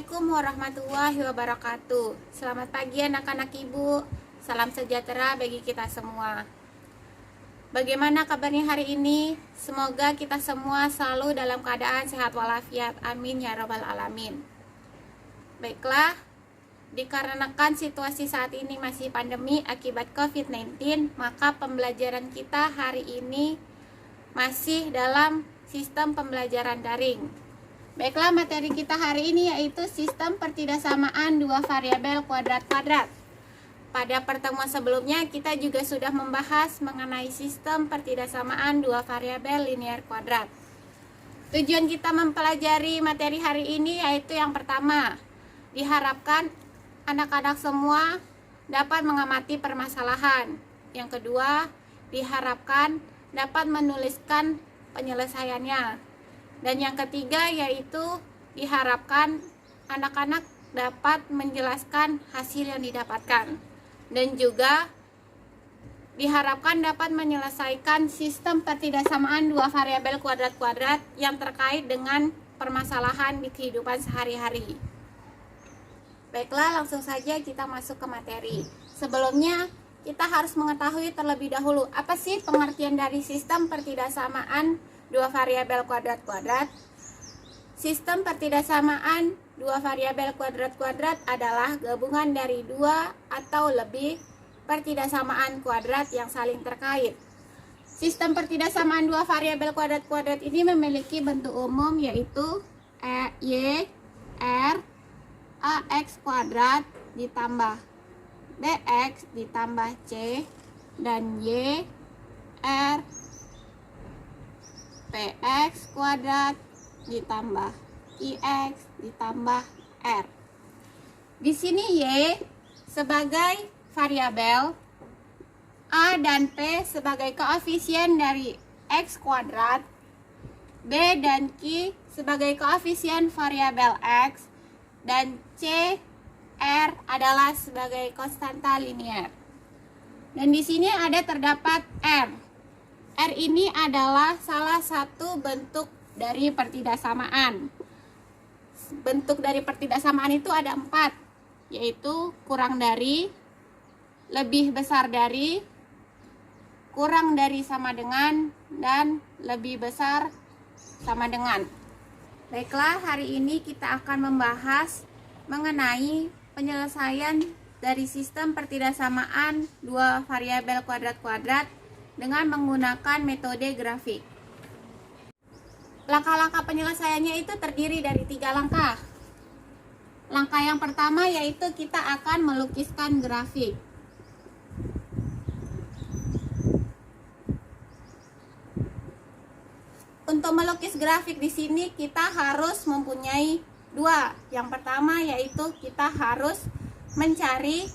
Assalamualaikum warahmatullahi wabarakatuh. Selamat pagi anak-anak ibu. Salam sejahtera bagi kita semua. Bagaimana kabarnya hari ini? Semoga kita semua selalu dalam keadaan sehat walafiat. Amin ya robbal alamin. Baiklah, dikarenakan situasi saat ini masih pandemi akibat COVID-19, maka pembelajaran kita hari ini masih dalam sistem pembelajaran daring. Baiklah, materi kita hari ini yaitu sistem pertidaksamaan dua variabel kuadrat-kuadrat. Pada pertemuan sebelumnya kita juga sudah membahas mengenai sistem pertidaksamaan dua variabel linear kuadrat. Tujuan kita mempelajari materi hari ini yaitu yang pertama, diharapkan anak-anak semua dapat mengamati permasalahan. Yang kedua, diharapkan dapat menuliskan penyelesaiannya. Dan yang ketiga yaitu diharapkan anak-anak dapat menjelaskan hasil yang didapatkan. Dan juga diharapkan dapat menyelesaikan sistem pertidaksamaan dua variabel kuadrat-kuadrat yang terkait dengan permasalahan di kehidupan sehari-hari. Baiklah, langsung saja kita masuk ke materi. Sebelumnya kita harus mengetahui terlebih dahulu apa sih pengertian dari sistem pertidaksamaan dua variabel kuadrat-kuadrat. Sistem pertidaksamaan dua variabel kuadrat-kuadrat adalah gabungan dari dua atau lebih pertidaksamaan kuadrat yang saling terkait. Sistem pertidaksamaan dua variabel kuadrat-kuadrat ini memiliki bentuk umum yaitu Y R AX kuadrat ditambah BX ditambah C dan Y R PX kuadrat ditambah IX ditambah R. Di sini Y sebagai variabel, A dan P sebagai koefisien dari X kuadrat, B dan Q sebagai koefisien variabel X, dan C, R adalah sebagai konstanta linear. Dan di sini ada terdapat R. R ini adalah salah satu bentuk dari pertidaksamaan. Bentuk dari pertidaksamaan itu ada 4, yaitu kurang dari, lebih besar dari, kurang dari sama dengan, dan lebih besar sama dengan. Baiklah, hari ini kita akan membahas mengenai penyelesaian dari sistem pertidaksamaan dua variabel kuadrat-kuadrat dengan menggunakan metode grafik. Langkah-langkah penyelesaiannya itu terdiri dari 3 langkah. Langkah yang pertama yaitu kita akan melukiskan grafik. Untuk melukis grafik di sini kita harus mempunyai 2. Yang pertama yaitu kita harus mencari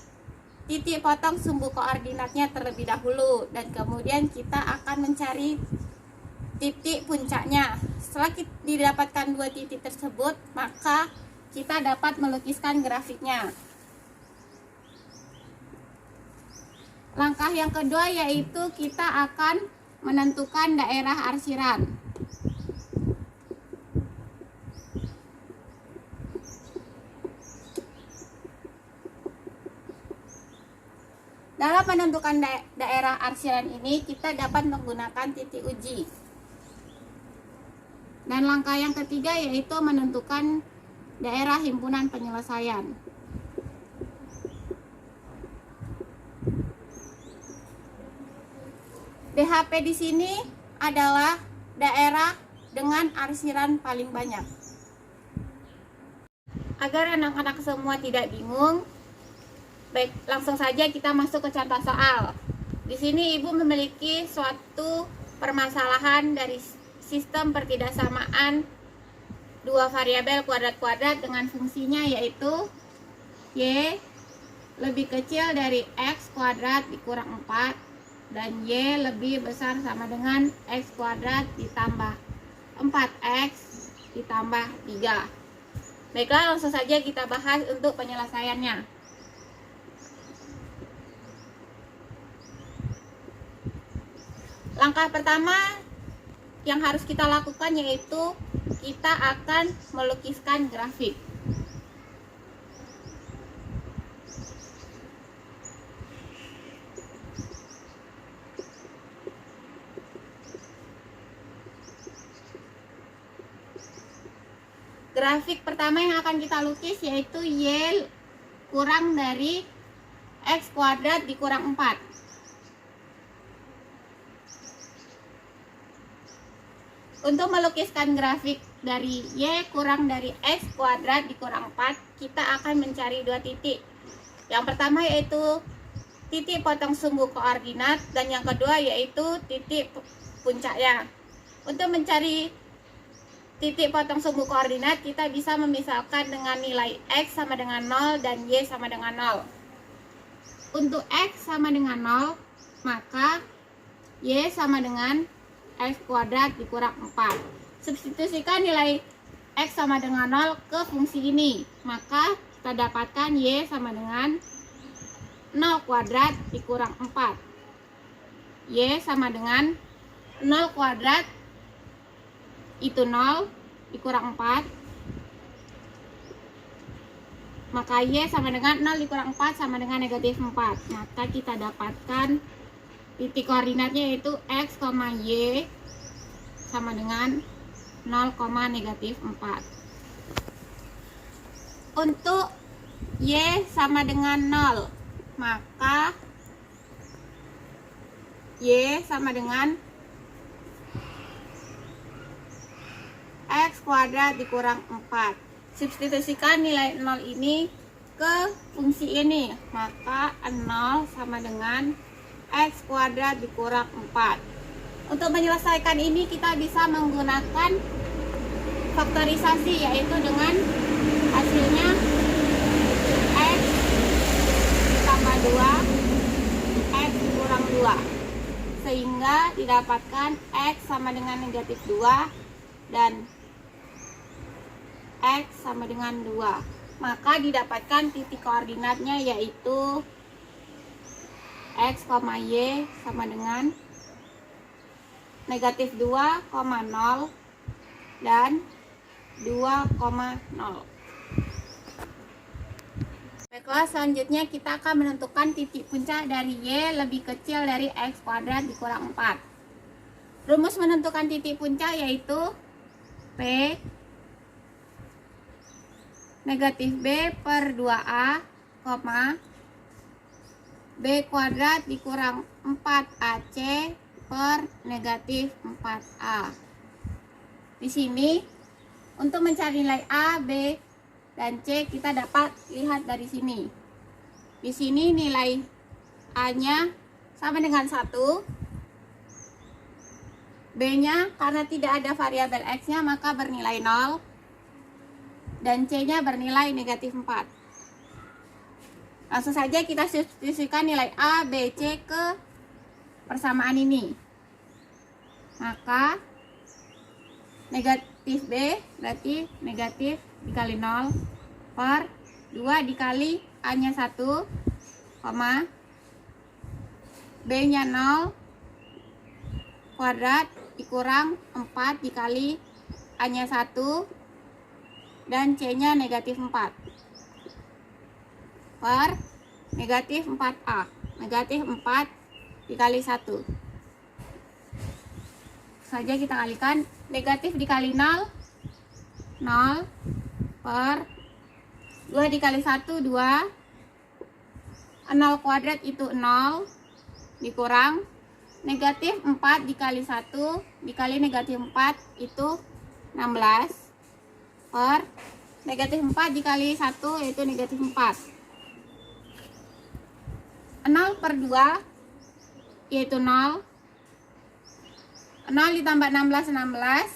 titik potong sumbu koordinatnya terlebih dahulu, dan kemudian kita akan mencari titik puncaknya. Setelah kita didapatkan 2 titik tersebut, maka kita dapat melukiskan grafiknya. Langkah yang kedua yaitu kita akan menentukan daerah arsiran. Dalam menentukan daerah arsiran ini, kita dapat menggunakan titik uji. Dan langkah yang ketiga yaitu menentukan daerah himpunan penyelesaian. DHP di sini adalah daerah dengan arsiran paling banyak. Agar anak-anak semua tidak bingung, baik, langsung saja kita masuk ke contoh soal. Di sini ibu memiliki suatu permasalahan dari sistem pertidaksamaan dua variabel kuadrat-kuadrat dengan fungsinya yaitu Y lebih kecil dari X kuadrat dikurang 4 dan Y lebih besar sama dengan X kuadrat ditambah 4X ditambah 3. Baiklah, langsung saja kita bahas untuk penyelesaiannya. Langkah pertama yang harus kita lakukan yaitu kita akan melukiskan grafik. Grafik pertama yang akan kita lukis yaitu Y kurang dari X kuadrat dikurang 4. Untuk melukiskan grafik dari Y kurang dari X kuadrat dikurang 4, kita akan mencari dua titik. Yang pertama yaitu titik potong sumbu koordinat, dan yang kedua yaitu titik puncaknya. Untuk mencari titik potong sumbu koordinat, kita bisa memisahkan dengan nilai X sama dengan 0 dan Y sama dengan 0. Untuk X sama dengan 0, maka Y sama dengan X kuadrat dikurang 4. Substitusikan nilai X sama dengan 0 ke fungsi ini, maka kita dapatkan Y sama dengan 0 kuadrat dikurang 4. Y sama dengan 0 kuadrat itu 0 dikurang 4, maka Y sama dengan 0 dikurang 4 sama dengan negatif 4. Maka kita dapatkan titik koordinatnya yaitu X, Y sama dengan 0, negatif 4. Untuk Y sama dengan 0, maka Y sama dengan X kuadrat dikurang 4. Substitusikan nilai 0 ini ke fungsi ini, maka 0 sama dengan X kuadrat dikurang 4. Untuk menyelesaikan ini kita bisa menggunakan faktorisasi, yaitu dengan hasilnya X ditambah 2 X kurang 2, sehingga didapatkan X sama dengan negatif 2 dan X sama dengan 2. Maka didapatkan titik koordinatnya yaitu X, Y sama dengan negatif 2, 0 dan 2,0. Baiklah, selanjutnya kita akan menentukan titik puncak dari Y lebih kecil dari X kuadrat dikurang 4. Rumus menentukan titik puncak yaitu P negatif B per 2A, B kuadrat dikurang 4AC per negatif 4A. Di sini untuk mencari nilai A, B, dan C kita dapat lihat dari sini. Di sini nilai A-nya sama dengan 1. B-nya karena tidak ada variabel X-nya maka bernilai 0. Dan C-nya bernilai negatif 4. Langsung saja kita substitusikan nilai A, B, C ke persamaan ini. Maka negatif B berarti negatif dikali 0 per 2 dikali A-nya 1, B-nya 0 kuadrat dikurang 4 dikali A-nya 1 dan C-nya negatif 4 per negatif 4A. Negatif 4 dikali 1 saja kita kalikan. Negatif dikali 0, 0 per 2 dikali 1, 2. 0 kuadrat itu 0 dikurang negatif 4 dikali 1 dikali negatif 4 itu 16 per negatif 4 dikali 1 yaitu negatif 4. 0 per 2 yaitu 0. 0 ditambah 16, 16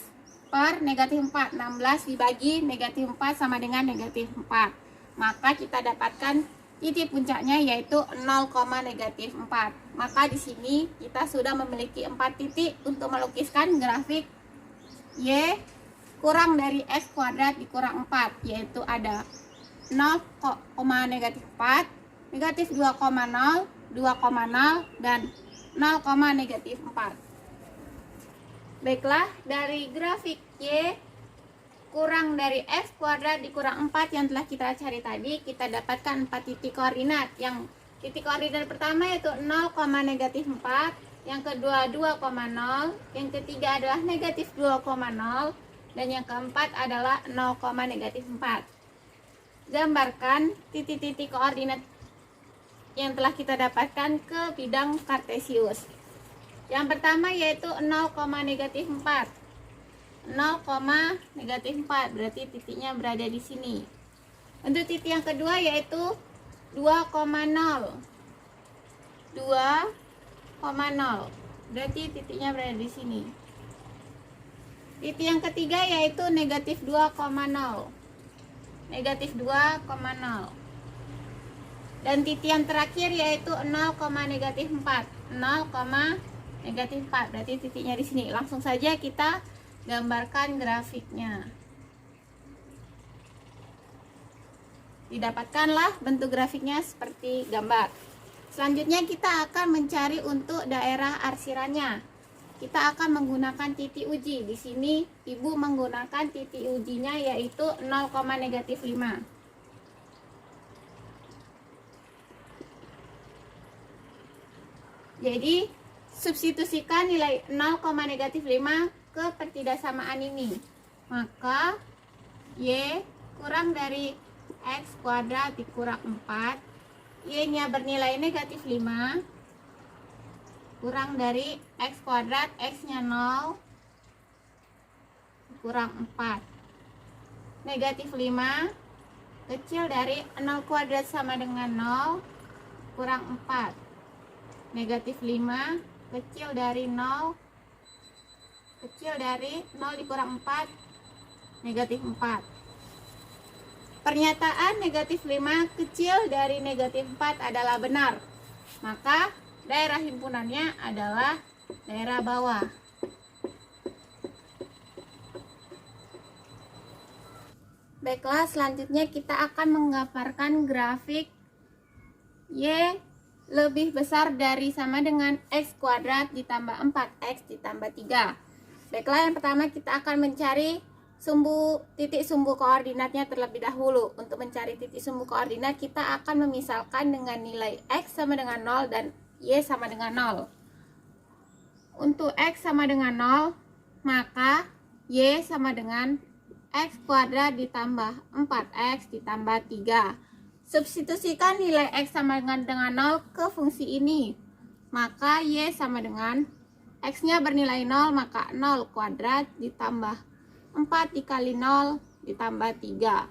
per negatif 4. 16 dibagi negatif 4 sama dengan negatif 4. Maka kita dapatkan titik puncaknya yaitu 0, negatif 4. Maka di sini kita sudah memiliki 4 titik untuk melukiskan grafik Y kurang dari X kuadrat dikurang 4, yaitu ada 0, negatif 4, negatif 2,0, 2,0 dan 0, negatif 4. Baiklah, dari grafik Y kurang dari X kuadrat dikurang 4 yang telah kita cari tadi, kita dapatkan 4 titik koordinat. Yang titik koordinat pertama yaitu 0, negatif 4, yang kedua 2,0, yang ketiga adalah negatif 2,0, Dan yang keempat adalah 0, negatif 4. Gambarkan titik-titik koordinat yang telah kita dapatkan ke bidang kartesius. Yang pertama yaitu 0, negatif 4. 0, negatif 4 berarti titiknya berada di sini. Untuk titik yang kedua yaitu 2,0. 2,0 berarti titiknya berada di sini. Titik yang ketiga yaitu negatif 2,0. Negatif 2,0. Dan titik yang terakhir yaitu 0, negatif 4. 0, negatif 4 berarti titiknya di sini. Langsung saja kita gambarkan grafiknya. Didapatkanlah bentuk grafiknya seperti gambar. Selanjutnya kita akan mencari untuk daerah arsirannya. Kita akan menggunakan titik uji. Di sini Ibu menggunakan titik ujinya yaitu 0, negatif 5. Jadi substitusikan nilai 0, negatif 5 ke pertidaksamaan ini. Maka Y kurang dari X kuadrat dikurang 4. Y nya bernilai negatif 5 kurang dari X kuadrat, X nya 0 kurang 4. Negatif 5 kecil dari 0 kuadrat sama dengan 0 kurang 4. Negatif 5 kecil dari 0 dikurang 4, negatif 4. Pernyataan negatif 5 kecil dari negatif 4 adalah benar. Maka daerah himpunannya adalah daerah bawah. Baiklah, selanjutnya kita akan menggambarkan grafik Y lebih besar dari sama dengan X kuadrat ditambah 4X ditambah 3. Baiklah, yang pertama kita akan mencari titik sumbu koordinatnya terlebih dahulu. Untuk mencari titik sumbu koordinat, kita akan memisalkan dengan nilai X sama dengan 0 dan Y sama dengan 0. Untuk X sama dengan 0, maka Y sama dengan X kuadrat ditambah 4X ditambah 3. Substitusikan nilai X sama dengan 0 ke fungsi ini. Maka Y sama dengan X nya bernilai 0, maka 0 kuadrat ditambah 4 dikali 0 ditambah 3.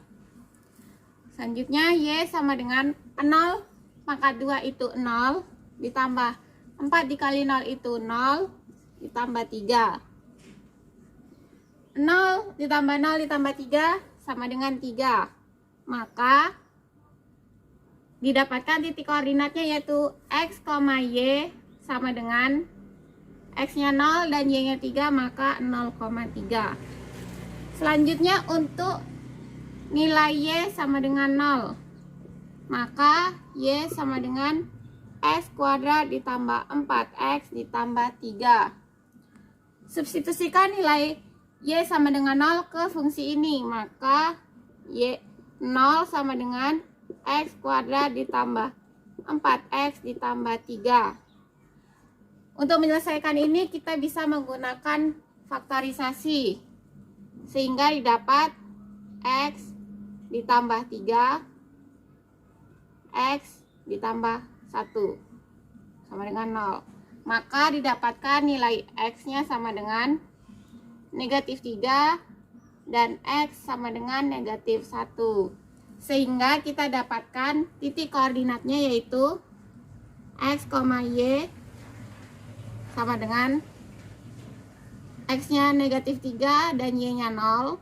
Selanjutnya Y sama dengan 0, maka 2 itu 0 ditambah 4 dikali 0 itu 0 ditambah 3. 0 ditambah 0 ditambah 3 sama dengan 3. Maka didapatkan titik koordinatnya yaitu X, Y sama dengan X nya 0 dan Y nya 3, maka 0,3. Selanjutnya untuk nilai Y sama dengan 0, maka Y sama dengan X kuadrat ditambah 4X ditambah 3. Substitusikan nilai Y sama dengan 0 ke fungsi ini, maka Y 0 sama dengan X kuadrat ditambah 4X ditambah 3. Untuk menyelesaikan ini kita bisa menggunakan faktorisasi, sehingga didapat X ditambah 3 X ditambah 1 sama dengan 0. Maka didapatkan nilai X nya sama dengan negatif 3 dan X sama dengan negatif 1. Sehingga kita dapatkan titik koordinatnya yaitu X, Y sama dengan X nya negatif 3 dan Y nya 0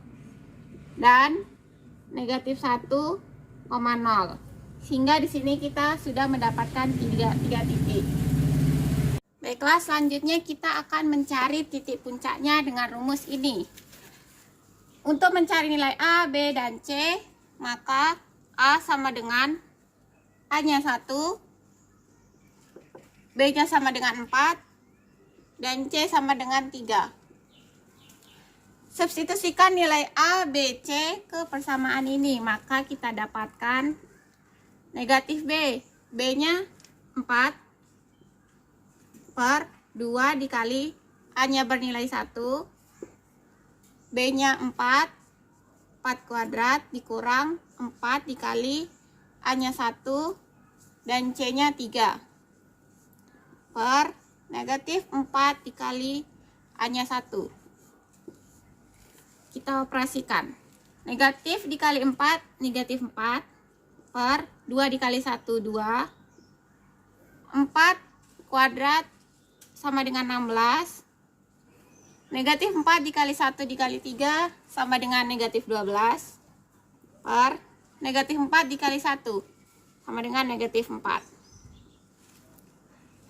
dan negatif 1,0. Sehingga di sini kita sudah mendapatkan tiga titik. Baiklah, selanjutnya kita akan mencari titik puncaknya dengan rumus ini. Untuk mencari nilai A, B, dan C, maka A sama dengan A nya 1, B nya sama dengan 4, dan C sama dengan 3. Substitusikan nilai A, B, C ke persamaan ini, maka kita dapatkan negatif B. B nya 4 per 2 dikali A nya bernilai 1 B-nya 4 kuadrat dikurang 4 dikali A-nya 1 dan C-nya 3 per negatif 4 dikali A-nya 1. Kita operasikan. Negatif dikali 4, negatif 4 per 2 dikali 1, 2. 4 kuadrat sama dengan 16. Negatif 4 dikali 1 dikali 3 sama dengan negatif 12 per negatif 4 dikali 1 sama dengan negatif 4.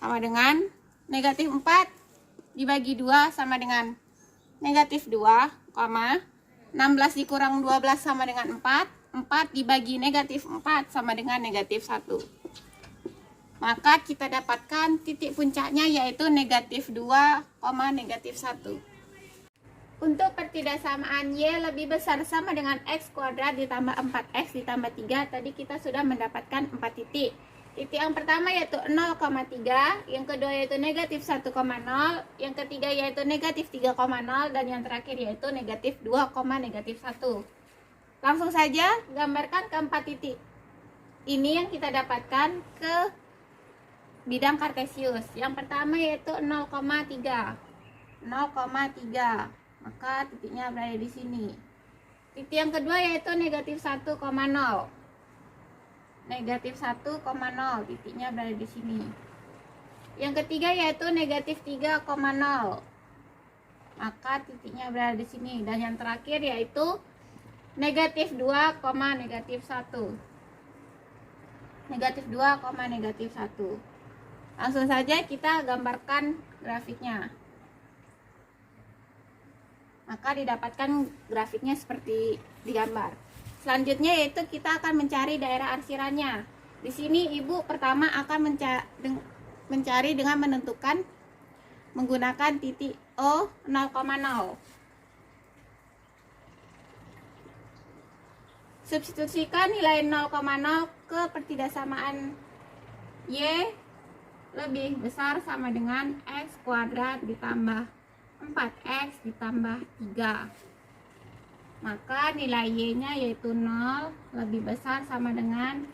Sama dengan negatif 4 dibagi 2 sama dengan negatif 2, 16 dikurang 12 sama dengan 4. 4 dibagi negatif 4 sama dengan negatif 1. Maka kita dapatkan titik puncaknya yaitu negatif 2, negatif 1. Untuk pertidaksamaan Y lebih besar sama dengan X kuadrat ditambah 4X ditambah 3, tadi kita sudah mendapatkan 4 titik. Titik yang pertama yaitu 0,3, yang kedua yaitu negatif 1,0, yang ketiga yaitu negatif 3,0, dan yang terakhir yaitu negatif 2, negatif 1. Langsung saja gambarkan keempat titik ini yang kita dapatkan ke bidang kartesius. Yang pertama yaitu 0,3. Maka titiknya berada di sini. Titik yang kedua yaitu negatif 1,0. Negatif 1,0, titiknya berada di sini. Yang ketiga yaitu negatif 3,0. Maka titiknya berada di sini. Dan yang terakhir yaitu negatif 2, negatif 1. Negatif 2, negatif 1. Langsung saja kita gambarkan grafiknya. Maka didapatkan grafiknya seperti digambar. Selanjutnya yaitu kita akan mencari daerah arsirannya. Di sini ibu pertama akan mencari dengan menentukan menggunakan titik O 0,0. Substitusikan nilai 0,0 ke pertidaksamaan Y lebih besar sama dengan X kuadrat ditambah 4X ditambah 3. Maka nilai Y-nya yaitu 0 lebih besar sama dengan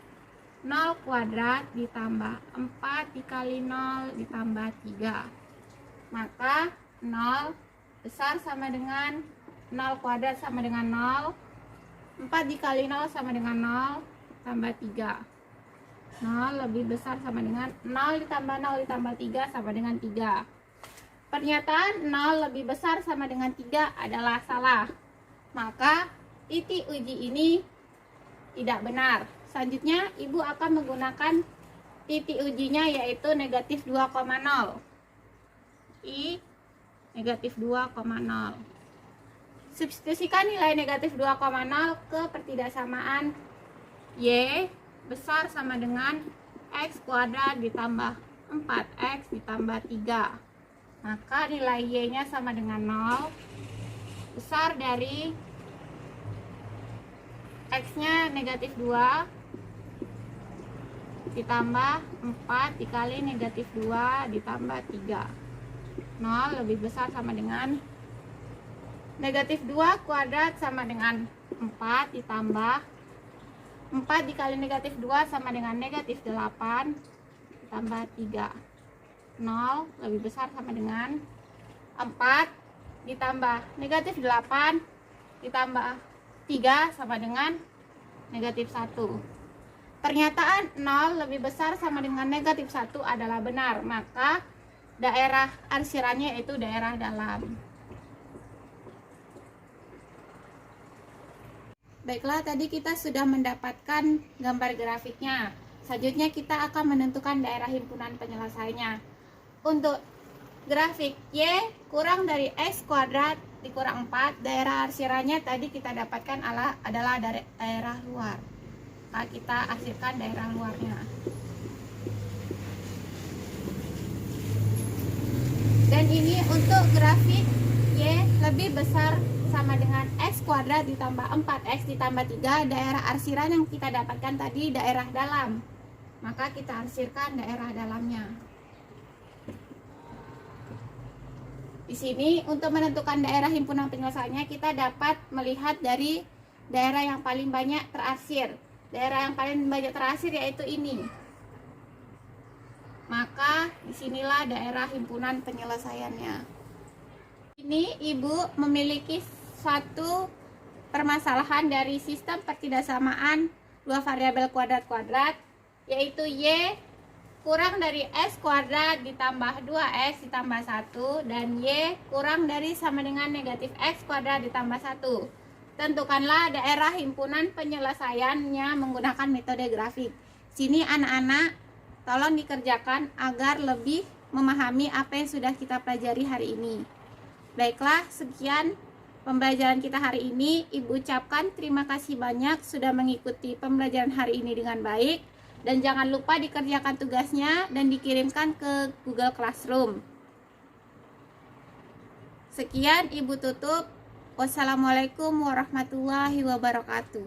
0 kuadrat ditambah 4 dikali 0 ditambah 3. Maka 0 besar sama dengan 0 kuadrat sama dengan 0. 4 dikali 0 sama dengan 0 tambah 3. 0 lebih besar sama dengan 0 ditambah 0 ditambah 3 sama dengan 3. Pernyataan 0 lebih besar sama dengan 3 adalah salah. Maka titik uji ini tidak benar. Selanjutnya ibu akan menggunakan titik ujinya yaitu negatif 2,0. I negatif 2,0. Substitusikan nilai negatif 2,0 ke pertidaksamaan Y besar sama dengan X kuadrat ditambah 4X ditambah 3. Maka nilai Y-nya sama dengan 0. Besar dari X-nya negatif 2 ditambah 4 dikali negatif 2 ditambah 3. 0 lebih besar sama dengan negatif 2 kuadrat sama dengan 4 ditambah 4 dikali negatif 2 sama dengan negatif 8 ditambah 3. 0 lebih besar sama dengan 4 ditambah negatif 8 ditambah 3 sama dengan negatif 1. Pernyataan 0 lebih besar sama dengan negatif 1 adalah benar. Maka daerah arsirannya yaitu daerah dalam. Baiklah, tadi kita sudah mendapatkan gambar grafiknya. Selanjutnya kita akan menentukan daerah himpunan penyelesaiannya. Untuk grafik Y kurang dari X kuadrat dikurang 4, daerah arsirannya tadi kita dapatkan adalah daerah luar. Maka kita arsirkan daerah luarnya. Dan ini untuk grafik Y lebih besar sama dengan X kuadrat ditambah 4X ditambah 3, daerah arsiran yang kita dapatkan tadi daerah dalam. Maka kita arsirkan daerah dalamnya. Di Di sini untuk menentukan daerah himpunan penyelesaiannya kita dapat melihat dari daerah yang paling banyak terarsir. Daerah yang paling banyak terarsir yaitu ini. Maka disinilah daerah himpunan penyelesaiannya. Ini Ibu memiliki suatu permasalahan dari sistem pertidaksamaan dua variabel kuadrat-kuadrat, yaitu Y kurang dari S kuadrat ditambah 2S ditambah 1 dan Y kurang dari sama dengan negatif X kuadrat ditambah 1. Tentukanlah daerah himpunan penyelesaiannya menggunakan metode grafik. Sini anak-anak tolong dikerjakan agar lebih memahami apa yang sudah kita pelajari hari ini. Baiklah, sekian pembelajaran kita hari ini. Ibu ucapkan terima kasih banyak sudah mengikuti pembelajaran hari ini dengan baik. Dan jangan lupa dikerjakan tugasnya dan dikirimkan ke Google Classroom. Sekian, Ibu tutup. Wassalamualaikum warahmatullahi wabarakatuh.